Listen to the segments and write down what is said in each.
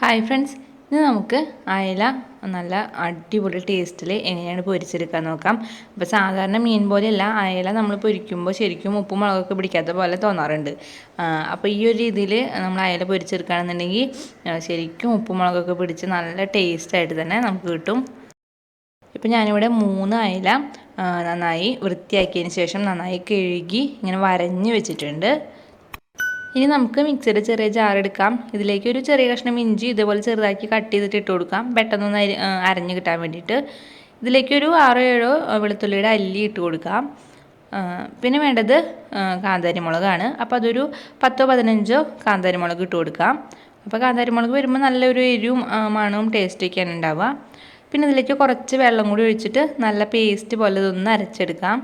Hi friends, ഇന്ന് നമുക്ക് അയല നല്ല അടിപൊളി ടേസ്റ്റിൽ എങ്ങനെയാണ് പൊരിച്ചെടുക്കാൻ നോക്കാം. അപ്പോൾ സാധാരണ മീൻ പോലെയല്ല അയല നമ്മൾ പൊരിക്കുമ്പോൾ ശരിക്കും ഉപ്പും മുളകൊക്കെ പിടിക്കാത്ത പോലെ തോന്നാറുണ്ട്. അപ്പോൾ ഈ ഒരു രീതിയിൽ നമ്മൾ അയല പൊരിച്ചെടുക്കുകയാണെന്നുണ്ടെങ്കിൽ ശരിക്കും ഉപ്പും മുളകൊക്കെ പിടിച്ച് നല്ല ടേസ്റ്റായിട്ട് തന്നെ നമുക്ക് കിട്ടും. ഇപ്പോൾ ഞാനിവിടെ 3 അയല നന്നായി വൃത്തിയാക്കിയതിന് ശേഷം നന്നായി കഴുകി ഇങ്ങനെ വരഞ്ഞ് വെച്ചിട്ടുണ്ട്. ഇനി നമുക്ക് മിക്സിയുടെ ചെറിയ ജാർ എടുക്കാം. ഇതിലേക്ക് ഒരു ചെറിയ കഷ്ണം ഇഞ്ചി ഇതുപോലെ ചെറുതാക്കി കട്ട് ചെയ്തിട്ട് ഇട്ട് കൊടുക്കാം, പെട്ടെന്നൊന്ന് അരഞ്ഞ് കിട്ടാൻ വേണ്ടിയിട്ട്. ഇതിലേക്കൊരു 6-7 വെളുത്തുള്ളിയുടെ അല്ലി ഇട്ട് കൊടുക്കാം. പിന്നെ വേണ്ടത് കാന്താരിമുളകാണ്. അപ്പോൾ അതൊരു 10-15 കാന്താരിമുളക് ഇട്ട് കൊടുക്കാം. അപ്പോൾ കാന്താരിമുളക് വരുമ്പോൾ നല്ലൊരു എരിവും മണവും ടേസ്റ്റൊക്കെയാണ് ഉണ്ടാവുക. പിന്നെ ഇതിലേക്ക് കുറച്ച് വെള്ളം കൂടി ഒഴിച്ചിട്ട് നല്ല പേസ്റ്റ് പോലെ ഇതൊന്ന് അരച്ചെടുക്കാം.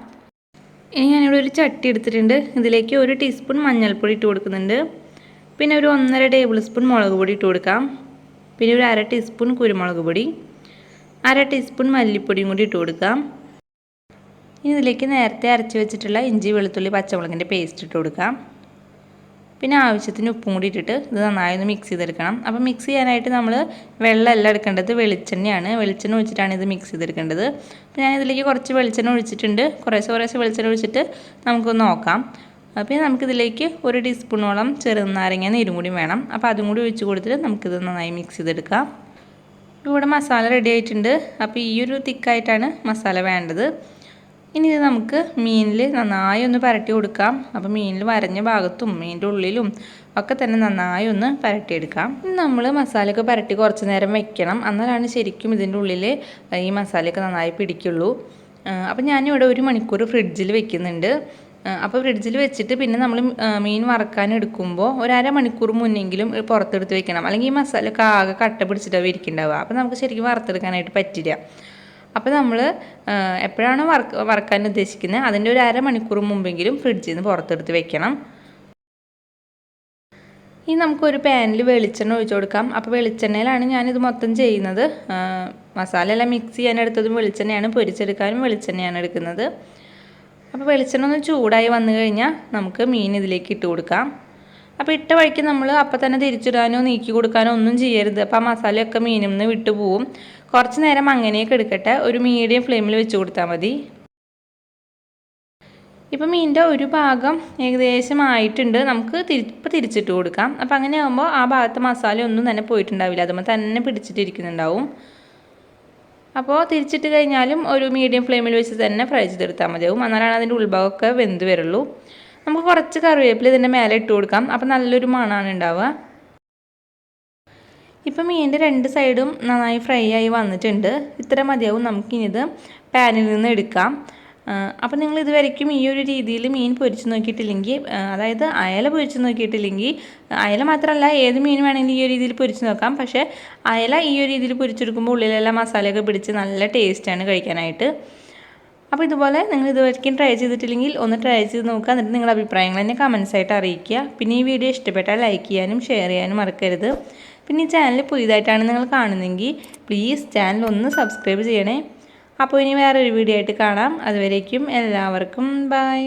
ഇനി ഞാനിവിടെ ഒരു ചട്ടി എടുത്തിട്ടുണ്ട്. ഇതിലേക്ക് 1 ടീസ്പൂൺ മഞ്ഞൾപ്പൊടി ഇട്ട് കൊടുക്കുന്നുണ്ട്. പിന്നെ ഒരു 1.5 ടേബിൾ സ്പൂൺ മുളക് പൊടി ഇട്ട് കൊടുക്കാം. പിന്നെ ഒരു 1/2 ടീസ്പൂൺ കുരുമുളക് പൊടി, 1/2 ടീസ്പൂൺ മല്ലിപ്പൊടിയും കൂടി ഇട്ട് കൊടുക്കാം. ഇനി ഇതിലേക്ക് നേരത്തെ അരച്ച് വെച്ചിട്ടുള്ള ഇഞ്ചി വെളുത്തുള്ളി പച്ചമുളകിൻ്റെ പേസ്റ്റ് ഇട്ട് കൊടുക്കാം. പിന്നെ ആവശ്യത്തിന് ഉപ്പും കൂടി ഇട്ടിട്ട് ഇത് നന്നായി ഒന്ന് മിക്സ് ചെയ്തെടുക്കണം. അപ്പോൾ മിക്സ് ചെയ്യാനായിട്ട് നമ്മൾ വെള്ളമല്ല എടുക്കേണ്ടത്, വെളിച്ചെണ്ണയാണ്. വെളിച്ചെണ്ണ ഒഴിച്ചിട്ടാണ് ഇത് മിക്സ് ചെയ്തെടുക്കേണ്ടത്. അപ്പോൾ ഞാൻ ഇതിലേക്ക് കുറച്ച് വെളിച്ചെണ്ണ ഒഴിച്ചിട്ടുണ്ട്. കുറേശ്ശെ വെളിച്ചെണ്ണ ഒഴിച്ചിട്ട് നമുക്കൊന്ന് നോക്കാം. പിന്നെ നമുക്കിതിലേക്ക് 1 ടീസ്പൂണോളം ചെറുനാരങ്ങ നീരും കൂടി വേണം. അപ്പോൾ അതും കൂടി ഒഴിച്ച് കൊടുത്തിട്ട് നമുക്കിത് നന്നായി മിക്സ് ചെയ്തെടുക്കാം. ഇവിടെ മസാല റെഡി ആയിട്ടുണ്ട്. അപ്പോൾ ഈ ഒരു തിക്കായിട്ടാണ് മസാല വേണ്ടത്. ഇനി ഇത് നമുക്ക് മീനിൽ നന്നായി ഒന്ന് പുരട്ടി കൊടുക്കാം. അപ്പോൾ മീനിൽ വരഞ്ഞ ഭാഗത്തും മീനിൻ്റെ ഉള്ളിലും ഒക്കെ തന്നെ നന്നായി ഒന്ന് പുരട്ടിയെടുക്കാം. നമ്മൾ മസാലയൊക്കെ പുരട്ടി കുറച്ച് നേരം വെക്കണം, എന്നാലാണ് ശരിക്കും ഇതിൻ്റെ ഉള്ളിൽ ഈ മസാലയൊക്കെ നന്നായി പിടിക്കുള്ളൂ. അപ്പോൾ ഞാനിവിടെ 1 മണിക്കൂർ ഫ്രിഡ്ജിൽ വെക്കുന്നുണ്ട്. അപ്പോൾ ഫ്രിഡ്ജിൽ വെച്ചിട്ട് പിന്നെ നമ്മൾ മീൻ വറക്കാൻ എടുക്കുമ്പോൾ 1/2 മണിക്കൂർ മുന്നെങ്കിലും പുറത്തെടുത്ത് വെക്കണം, അല്ലെങ്കിൽ ഈ മസാലയൊക്കെ ആകെ കട്ട പിടിച്ചിട്ടാവും ഇരിക്കുന്നുണ്ടാവുക. അപ്പോൾ നമുക്ക് ശരിക്കും വറുത്തെടുക്കാനായിട്ട് പറ്റില്ല. അപ്പോൾ നമ്മൾ എപ്പോഴാണോ വറക്കാൻ ഉദ്ദേശിക്കുന്നത് അതിൻ്റെ ഒരു 1/2 മണിക്കൂർ മുമ്പെങ്കിലും ഫ്രിഡ്ജിൽ നിന്ന് പുറത്തെടുത്ത് വെക്കണം. ഇനി നമുക്കൊരു പാനിൽ വെളിച്ചെണ്ണ ഒഴിച്ച് കൊടുക്കാം. അപ്പോൾ വെളിച്ചെണ്ണയിലാണ് ഞാനിത് മൊത്തം ചെയ്യുന്നത്. മസാല എല്ലാം മിക്സ് ചെയ്യാനെടുത്തതും വെളിച്ചെണ്ണയാണ്, പൊരിച്ചെടുക്കാനും വെളിച്ചെണ്ണയാണ് എടുക്കുന്നത്. അപ്പോൾ വെളിച്ചെണ്ണ ഒന്ന് ചൂടായി വന്നു കഴിഞ്ഞാൽ നമുക്ക് മീൻ ഇതിലേക്ക് ഇട്ട് കൊടുക്കാം. അപ്പോൾ ഇട്ട വഴിക്ക് നമ്മൾ അപ്പം തന്നെ തിരിച്ചിടാനോ നീക്കി കൊടുക്കാനോ ഒന്നും ചെയ്യരുത്. അപ്പോൾ ആ മസാലയൊക്കെ മീനിൽ നിന്ന് വിട്ടു പോവും. കുറച്ച് നേരം അങ്ങനെയൊക്കെ എടുക്കട്ടെ, ഒരു മീഡിയം ഫ്ലെയിമിൽ വെച്ച് കൊടുത്താൽ മതി. ഇപ്പോൾ മീനിൻ്റെ ഒരു ഭാഗം ഏകദേശം ആയിട്ടുണ്ട്. നമുക്ക് തിരിച്ചിട്ട് കൊടുക്കാം. അപ്പോൾ അങ്ങനെ ആകുമ്പോൾ ആ ഭാഗത്ത് മസാല ഒന്നും തന്നെ പോയിട്ടുണ്ടാവില്ല, അതുമ്പോൾ തന്നെ പിടിച്ചിട്ടിരിക്കുന്നുണ്ടാവും. അപ്പോൾ തിരിച്ചിട്ട് കഴിഞ്ഞാലും ഒരു മീഡിയം ഫ്ലെയിമിൽ വെച്ച് തന്നെ ഫ്രൈ ചെയ്തെടുത്താൽ മതിയാവും, എന്നാലാണ് അതിൻ്റെ ഉൾഭാഗമൊക്കെ വെന്ത് വരുള്ളൂ. നമുക്ക് കുറച്ച് കറിവേപ്പില ഇതിൻ്റെ മേലെ ഇട്ട് കൊടുക്കാം. അപ്പോൾ നല്ലൊരു മണമാണ് ഉണ്ടാവുക. ഇപ്പം മീനിൻ്റെ 2 സൈഡും നന്നായി ഫ്രൈ ആയി വന്നിട്ടുണ്ട്. ഇത്ര മതിയാവും. നമുക്കിനിത് പാനിൽ നിന്ന് എടുക്കാം. അപ്പോൾ നിങ്ങൾ ഇതുവരെയ്ക്കും ഈ ഒരു രീതിയിൽ മീൻ പൊരിച്ച് നോക്കിയിട്ടില്ലെങ്കിൽ, അതായത് അയല പൊരിച്ച് നോക്കിയിട്ടില്ലെങ്കിൽ, അയല മാത്രമല്ല ഏത് മീൻ വേണമെങ്കിലും ഈ ഒരു രീതിയിൽ പൊരിച്ച് നോക്കാം. പക്ഷേ അയല ഈ ഒരു രീതിയിൽ പൊരിച്ചെടുക്കുമ്പോൾ ഉള്ളിലെല്ലാം മസാലയൊക്കെ പിടിച്ച് നല്ല ടേസ്റ്റാണ് കഴിക്കാനായിട്ട്. അപ്പോൾ ഇതുപോലെ നിങ്ങൾ ഇതുവരെയ്ക്കും ട്രൈ ചെയ്തിട്ടില്ലെങ്കിൽ ഒന്ന് ട്രൈ ചെയ്ത് നോക്കുക. എന്നിട്ട് നിങ്ങളുടെ അഭിപ്രായങ്ങൾ എന്നെ കമൻസ് ആയിട്ട് അറിയിക്കുക. പിന്നെ ഈ വീഡിയോ ഇഷ്ടപ്പെട്ടാൽ ലൈക്ക് ചെയ്യാനും ഷെയർ ചെയ്യാനും മറക്കരുത്. പിന്നെ ഈ ചാനൽ പുതിയതായിട്ടാണ് നിങ്ങൾ കാണുന്നതെങ്കിൽ പ്ലീസ് ചാനൽ ഒന്ന് സബ്സ്ക്രൈബ് ചെയ്യണേ. അപ്പോൾ ഇനി വേറൊരു വീഡിയോ ആയിട്ട് കാണാം. അതുവരേക്കും എല്ലാവർക്കും ബൈ.